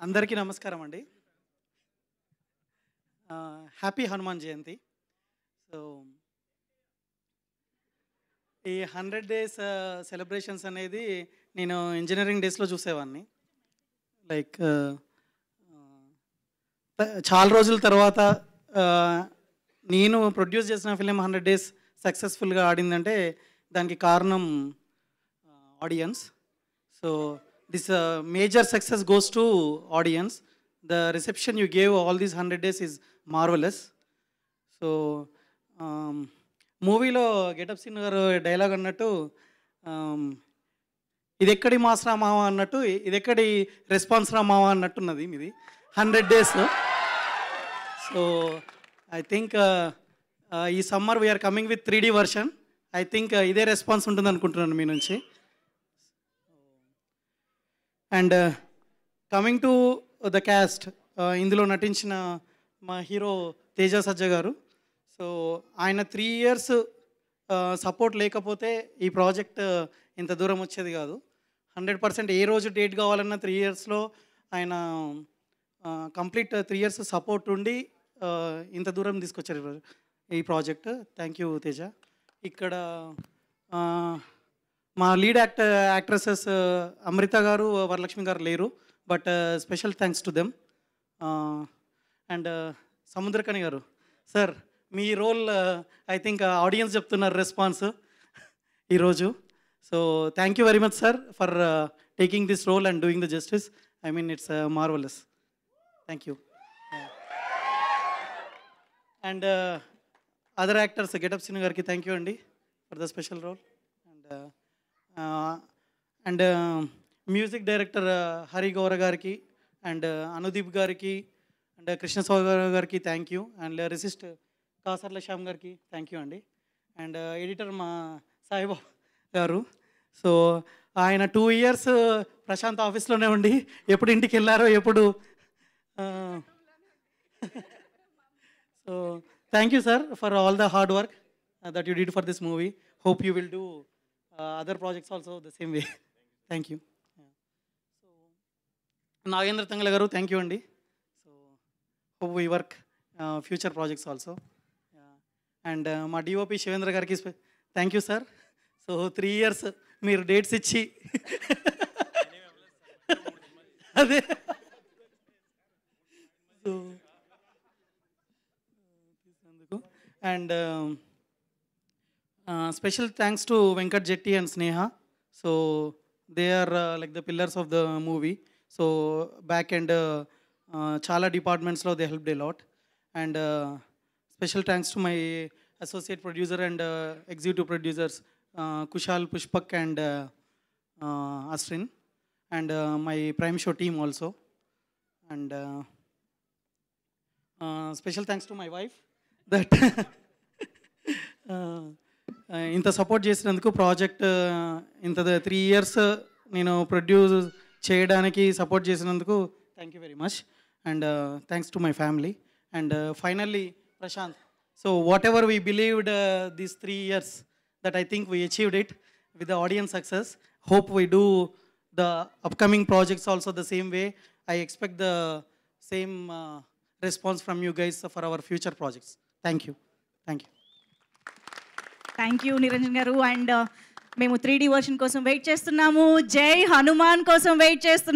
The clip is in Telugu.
అందరికీ నమస్కారం అండి. హ్యాపీ హనుమాన్ జయంతి. సో ఈ 100 డేస్ సెలబ్రేషన్స్ అనేది నేను ఇంజనీరింగ్ డేస్లో చూసేవాడిని. లైక్ చాలా రోజుల తర్వాత నేను ప్రొడ్యూస్ చేసిన ఫిలిం 100 డేస్ సక్సెస్ఫుల్గా ఆడిందంటే దానికి కారణం audience. So this major success goes to audience. The reception you gave all these 100 days is marvelous. So మూవీలో గెటప్ సీన్ గారు డైలాగ్ అన్నట్టు ఇది ఎక్కడి మాస్ రామావా అన్నట్టు ఇది ఎక్కడి రెస్పాన్స్ రామావా అన్నట్టున్నది మీది 100 డేస్లో. సో ఐ థింక్ ఈ summer we are coming with 3D version. I think ఇదే రెస్పాన్స్ ఉంటుంది అనుకుంటున్నాను మీ నుంచి. And coming to the cast, ఇందులో నటించిన మా హీరో తేజ సజ్జ గారు. సో ఆయన 3 years సపోర్ట్ లేకపోతే ఈ ప్రాజెక్ట్ ఇంత దూరం వచ్చేది కాదు. 100% ఏ రోజు డేట్ కావాలన్నా 3 yearsలో ఆయన కంప్లీట్ 3 years సపోర్ట్ ఉండి ఇంత దూరం తీసుకొచ్చారు ఈ ప్రాజెక్ట్. Thank you Teja. ఇక్కడ మా లీడ్ యాక్ట్రెసెస్ అమృత గారు, వరలక్ష్మి గారు లేరు, but special thanks to them. And Samuthirakani garu sir, మీ రోల్ ఐ థింక్ ఆడియన్స్ చెప్తున్నారు రెస్పాన్స్ ఈరోజు. So thank you very much sir for taking this role and doing the justice. I mean it's marvellous. Thank you. And other actors getup సీన్ గారికి థ్యాంక్ యూ అండి for the special role. And music director Hari Gowra గారికి అండ్ అనుదీప్ గారికి అండ్ కృష్ణస్వామి గారికి thank you. And resist Kasarla Shyam గారికి థ్యాంక్ యూ అండి. అండ్ ఎడిటర్ మా సాయిబాబు గారు. సో ఆయన 2 years ప్రశాంత్ ఆఫీస్లోనే ఉండి ఎప్పుడు ఇంటికి వెళ్ళారో ఎప్పుడు. So thank you sir for all the hard work that you did for this movie. Hope you will do other projects also the same way. Thank you. So Nagendra Tangala garu, thank you andi. So hope we work future projects also. And ma DOP Shivendra gariki thank you sir. So 3 years meer dates ichi ade so and special thanks to Venkat Jetty and Sneha. So they are like the pillars of the movie. So back end chala departments lo they helped a lot. And special thanks to my associate producer and executive producers Kushal, Pushpak and Astrin, and my prime show team also. And special thanks to my wife that ఇంత సపోర్ట్ చేసినందుకు. ప్రాజెక్ట్ ఇంత 3 years నేను ప్రొడ్యూస్ చేయడానికి సపోర్ట్ చేసినందుకు thank you very much. And thanks to my family. And finally Prashanth. So whatever we believed these 3 years that I think we achieved it with the audience success. Hope we do the upcoming projects also the same way. I expect the same response from you guys for our future projects. Thank you. Thank you. Thank you Niranjan గారు. అండ్ మేము 3D వర్షన్ కోసం వెయిట్ చేస్తున్నాము. జై హనుమాన్ కోసం వెయిట్ చేస్తున్నాము.